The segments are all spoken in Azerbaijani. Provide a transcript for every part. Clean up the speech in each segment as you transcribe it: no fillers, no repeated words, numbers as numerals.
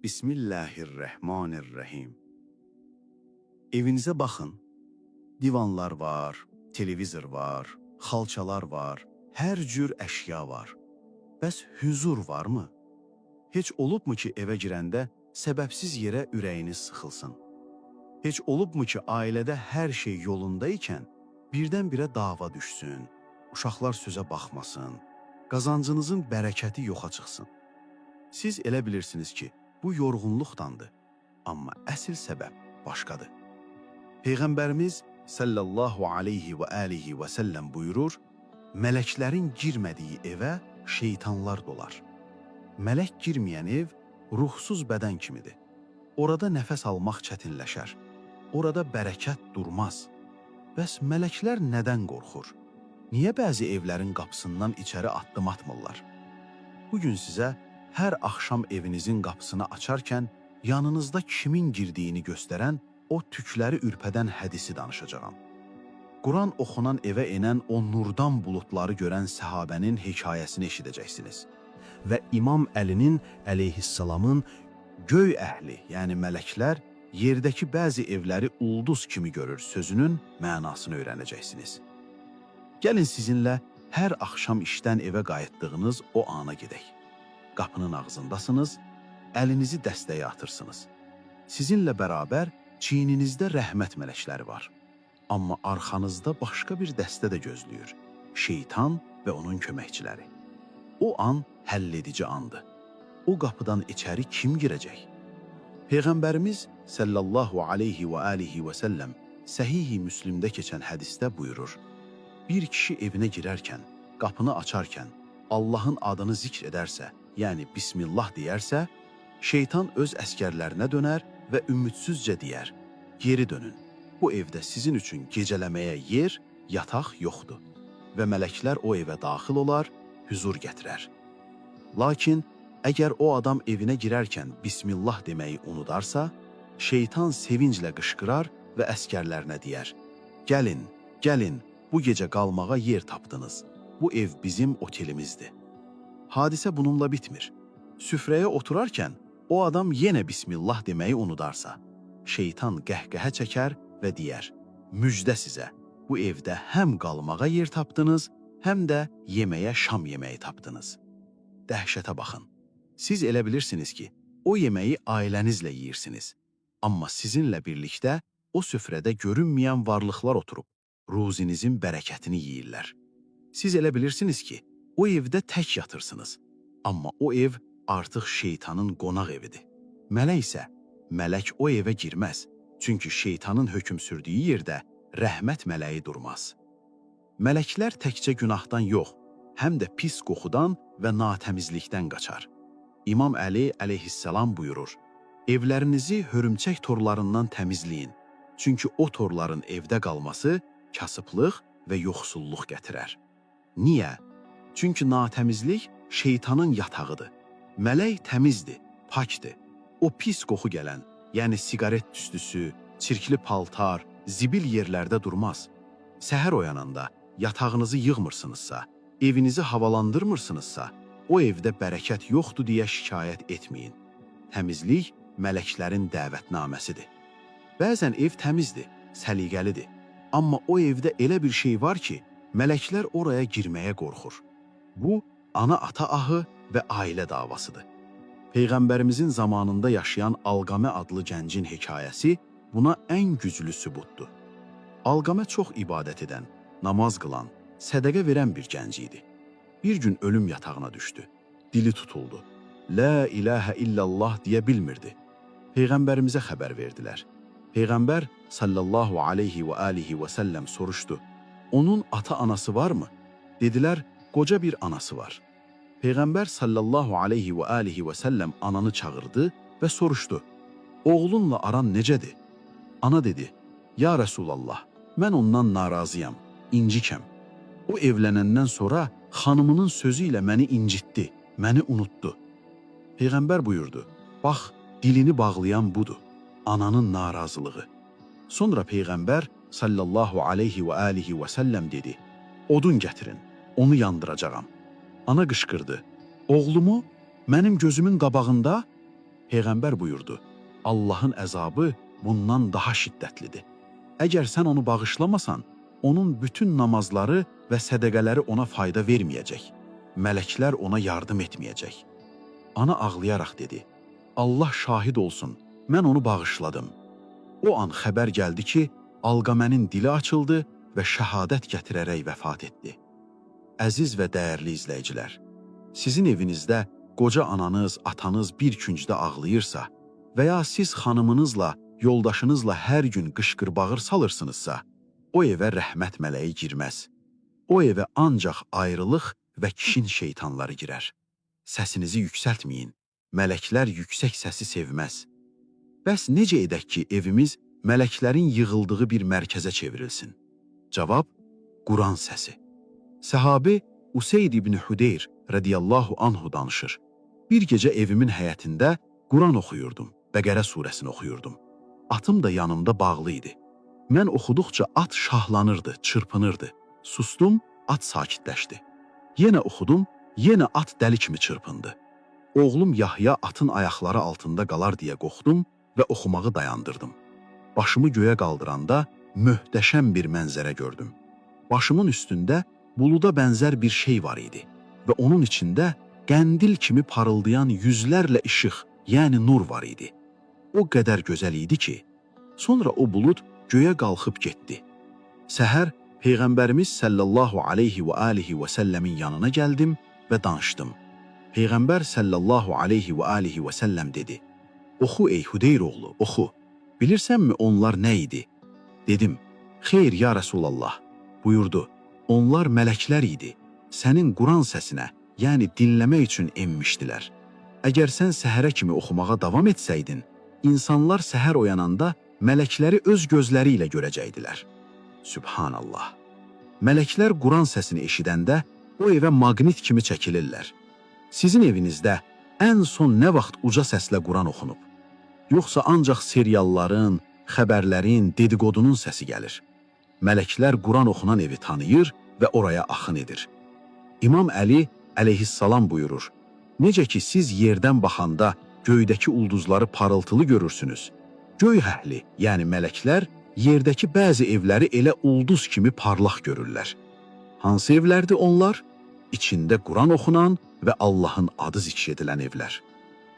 Bismillahirrahmanirrahim. Evinizə baxın. Divanlar var, televizor var, xalçalar var, hər cür əşya var. Bəs hüzur varmı? Heç olubmu ki, evə girəndə səbəbsiz yerə ürəyiniz sıxılsın? Heç olubmu ki, ailədə hər şey yolunda ikən birdən-birə dava düşsün, uşaqlar sözə baxmasın, qazancınızın bərəkəti yoxa çıxsın? Siz elə bilirsiniz ki, bu yorğunluqdandır, amma əsl səbəb başqadır. Peyğəmbərimiz sallallahu aleyhi və alihi və səlləm buyurur, mələklərin girmədiyi evə şeytanlar dolar. Mələk girməyən ev ruhsuz bədən kimidir. Orada nəfəs almaq çətinləşər. Orada bərəkət durmaz. Bəs mələklər nədən qorxur? Niyə bəzi evlərin qapısından içəri addım atmırlar? Bugün sizə hər axşam evinizin qapısını açarkən yanınızda kimin girdiyini göstərən o tükləri ürpədən hədisi danışacağam. Quran oxunan evə enən o nurdan bulutları görən səhabənin hekayəsini eşidəcəksiniz. Və İmam Əlinin əleyhissalamın göy əhli, yəni mələklər, yerdəki bəzi evləri ulduz kimi görür sözünün mənasını öyrənəcəksiniz. Gəlin sizinlə hər axşam işdən evə qayıtdığınız o ana gedək. Qapının ağzındasınız, əlinizi dəstəyə atırsınız. Sizinlə bərabər çiyninizdə rəhmət mələkləri var. Amma arxanızda başqa bir dəstə də gözləyir. Şeytan və onun köməkçiləri. O an həlledici andır. O qapıdan içəri kim girəcək? Peyğəmbərimiz sallallahu aleyhi və alihi və səlləm Səhih-i Müslimdə keçən hədisdə buyurur. Bir kişi evinə girərkən, qapını açarkən Allahın adını zikr edərsə, yəni Bismillah deyərsə, şeytan öz əskərlərinə dönər və ümidsizcə deyər, geri dönün, bu evdə sizin üçün gecələməyə yer, yataq yoxdur və mələklər o evə daxil olar, hüzur gətirər. Lakin, əgər o adam evinə girərkən Bismillah deməyi unudarsa, şeytan sevinclə qışqırar və əskərlərinə deyər, gəlin, gəlin, bu gecə qalmağa yer tapdınız, bu ev bizim otelimizdir. Hadisə bununla bitmir. Süfrəyə oturarkən o adam yenə Bismillah deməyi unudarsa, şeytan qəhqəhə çəkər və deyər, müjdə sizə, bu evdə həm qalmağa yer tapdınız, həm də yeməyə şam yeməyi tapdınız. Dəhşətə baxın. Siz elə bilirsiniz ki, o yeməyi ailənizlə yeyirsiniz. Amma sizinlə birlikdə o süfrədə görünməyən varlıqlar oturub, ruzinizin bərəkətini yeyirlər. Siz elə bilirsiniz ki, o evdə tək yatırsınız. Amma o ev artıq şeytanın qonaq evidir. Mələk isə, mələk o evə girməz. Çünki şeytanın hökm sürdüyü yerdə rəhmət mələyi durmaz. Mələklər təkcə günahdan yox, həm də pis qoxudan və natəmizlikdən qaçar. İmam Əli əleyhissalam buyurur, evlərinizi hörümçək torlarından təmizləyin. Çünki o torların evdə qalması kasıblıq və yoxsulluq gətirər. Niyə? Çünki natəmizlik şeytanın yatağıdır. Mələk təmizdir, pakdır. O pis qoxu gələn, yəni siqaret tüstüsü, çirkli paltar, zibil yerlərdə durmaz. Səhər oyananda yatağınızı yığmırsınızsa, evinizi havalandırmırsınızsa, o evdə bərəkət yoxdur deyə şikayət etməyin. Təmizlik mələklərin dəvətnaməsidir. Bəzən ev təmizdir, səliqəlidir. Amma o evdə elə bir şey var ki, mələklər oraya girməyə qorxur. Bu, ana-ata ahı və ailə davasıdır. Peyğəmbərimizin zamanında yaşayan Alqamə adlı gəncin hekayəsi buna ən güclü sübutdur. Alqamə çox ibadət edən, namaz qılan, sədəqə verən bir gənc idi. Bir gün ölüm yatağına düşdü. Dili tutuldu. La ilahə illallah deyə bilmirdi. Peyğəmbərimizə xəbər verdilər. Peyğəmbər sallallahu aleyhi və alihi və səlləm soruşdu. Onun ata-anası varmı? Dedilər, qoca bir anası var. Peyğəmbər sallallahu aleyhi və alihi və səlləm ananı çağırdı və soruşdu. Oğlunla aran necədir? Ana dedi, ya Rəsulallah, mən ondan narazıyam, incikəm. O evlənəndən sonra xanımının sözü ilə məni incitdi, məni unutdu. Peyğəmbər buyurdu, bax, dilini bağlayan budur, ananın narazılığı. Sonra Peyğəmbər sallallahu aleyhi və alihi və səlləm dedi, odun gətirin, onu yandıracağam. Ana qışqırdı, oğlumu mənim gözümün qabağında? Peyğəmbər buyurdu, Allahın əzabı bundan daha şiddətlidir. Əgər sən onu bağışlamasan, onun bütün namazları və sədəqələri ona fayda verməyəcək. Mələklər ona yardım etməyəcək. Ana ağlayaraq dedi, Allah şahid olsun, mən onu bağışladım. O an xəbər gəldi ki, Alqamənin dili açıldı və şəhadət gətirərək vəfat etdi. Əziz və dəyərli izləyicilər, sizin evinizdə qoca ananız, atanız bir küncdə ağlayırsa və ya siz xanımınızla, yoldaşınızla hər gün qışqır-bağır salırsınızsa, o evə rəhmət mələyi girməz. O evə ancaq ayrılıq və kişin şeytanları girər. Səsinizi yüksəltməyin, mələklər yüksək səsi sevməz. Bəs necə edək ki, evimiz mələklərin yığıldığı bir mərkəzə çevrilsin? Cavab, Quran səsi. Səhabi Useyd ibn Hudeyr radiyallahu anhu danışır. Bir gecə evimin həyətində Quran oxuyurdum, Bəqərə surəsini oxuyurdum. Atım da yanımda bağlı idi. Mən oxuduqca at şahlanırdı, çırpınırdı. Sustum, at sakitləşdi. Yenə oxudum, yenə at dəli kimi çırpındı. Oğlum Yahya atın ayaqları altında qalar deyə qorxdum və oxumağı dayandırdım. Başımı göyə qaldıranda möhtəşəm bir mənzərə gördüm. Başımın üstündə buluda bənzər bir şey var idi və onun içində qəndil kimi parıldayan yüzlərlə işıq, yəni nur var idi. O qədər gözəl idi ki, sonra o bulud göyə qalxıb getdi. Səhər Peyğəmbərimiz sallallahu aleyhi və alihi və səlləmin yanına gəldim və danışdım. Peyğəmbər sallallahu aleyhi və alihi və səlləm dedi, oxu ey Hudeyr oğlu, oxu. Bilirsənmi onlar nə idi? Dedim, xeyr ya Rasulallah. Buyurdu, onlar mələklər idi. Sənin Quran səsinə, yəni dinləmək üçün enmişdilər. Əgər sən səhərə kimi oxumağa davam etsəydin, insanlar səhər oyananda mələkləri öz gözləri ilə görəcəkdilər. Sübhanallah. Mələklər Quran səsini eşidəndə o evə maqnit kimi çəkilirlər. Sizin evinizdə ən son nə vaxt uca səslə Quran oxunub? Yoxsa ancaq serialların, xəbərlərin, dediqodunun səsi gəlir. Mələklər Quran oxunan evi tanıyır və oraya axın edir. İmam Əli əleyhissalam buyurur, necə ki siz yerdən baxanda göydəki ulduzları parıltılı görürsünüz, göy əhli, yəni mələklər, yerdəki bəzi evləri elə ulduz kimi parlaq görürlər. Hansı evlərdir onlar? İçində Quran oxunan və Allahın adı zikr edilən evlər.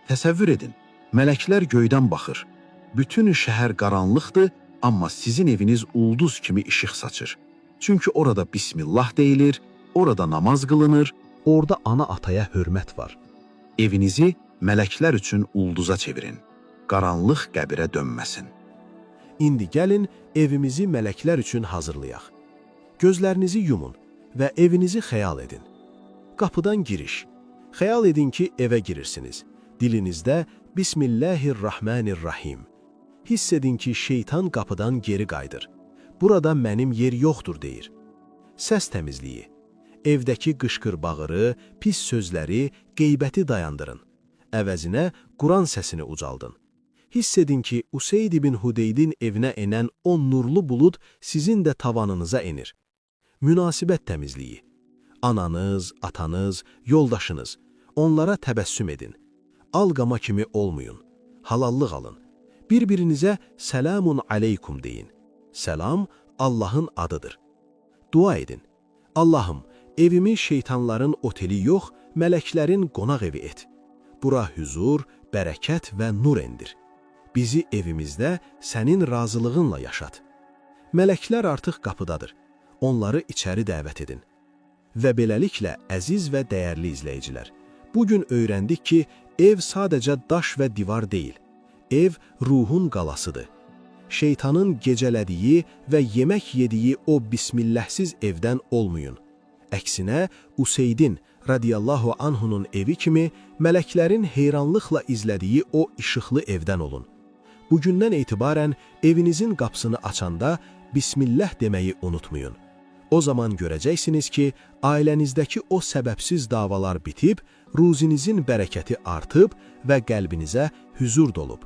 Təsəvvür edin, mələklər göydən baxır. Bütün şəhər qaranlıqdır, amma sizin eviniz ulduz kimi işıq saçır. Çünki orada Bismillah deyilir, orada namaz qılınır, orada ana-ataya hörmət var. Evinizi mələklər üçün ulduza çevirin. Qaranlıq qəbirə dönməsin. İndi gəlin evimizi mələklər üçün hazırlayaq. Gözlərinizi yumun və evinizi xəyal edin. Qapıdan giriş. Xəyal edin ki, evə girirsiniz. Dilinizdə Bismillahirrahmanirrahim. Hiss edin ki, şeytan qapıdan geri qayıdır. Burada mənim yer yoxdur deyir. Səs təmizliyi. Evdəki qışqır-bağırı, pis sözləri, qeybəti dayandırın. Əvəzinə Quran səsini ucaldın. Hiss edin ki, Useyd ibn Hudeydin evinə enən o nurlu bulud sizin də tavanınıza enir. Münasibət təmizliyi. Ananız, atanız, yoldaşınız. Onlara təbəssüm edin. Alqama kimi olmayın. Halallıq alın. Bir-birinizə selamun aleykum deyin. Selam Allahın adıdır. Dua edin. Allahım, evimi şeytanların oteli yox, mələklərin qonaq evi et. Bura huzur, bərəkət və nur endir. Bizi evimizdə sənin razılığınla yaşat. Mələklər artıq qapıdadır. Onları içəri dəvət edin. Və beləliklə, əziz və dəyərli izləyicilər, bugün öyrəndik ki, ev sadəcə daş və divar deyil. Ev ruhun qalasıdır. Şeytanın gecələdiyi və yemək yediyi o bismillahsiz evdən olmayın. Əksinə, Useydin radiyallahu anhunun evi kimi mələklərin heyranlıqla izlədiyi o işıqlı evdən olun. Bugündən etibarən evinizin qapısını açanda Bismillah deməyi unutmayın. O zaman görəcəksiniz ki, ailənizdəki o səbəbsiz davalar bitib, ruzinizin bərəkəti artıb və qəlbinizə huzur dolub.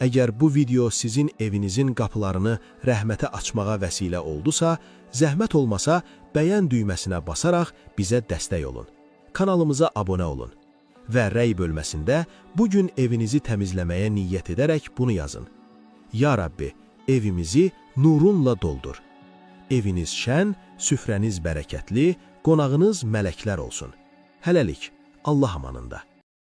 Əgər bu video sizin evinizin qapılarını rəhmətə açmağa vəsilə oldusa, zəhmət olmasa bəyən düyməsinə basaraq bizə dəstək olun. Kanalımıza abunə olun. və rəy bölməsində bu gün evinizi təmizləməyə niyyət edərək bunu yazın. Ya Rabbi, evimizi nurunla doldur. Eviniz şən, süfrəniz bərəkətli, qonağınız mələklər olsun. Hələlik, Allah amanında.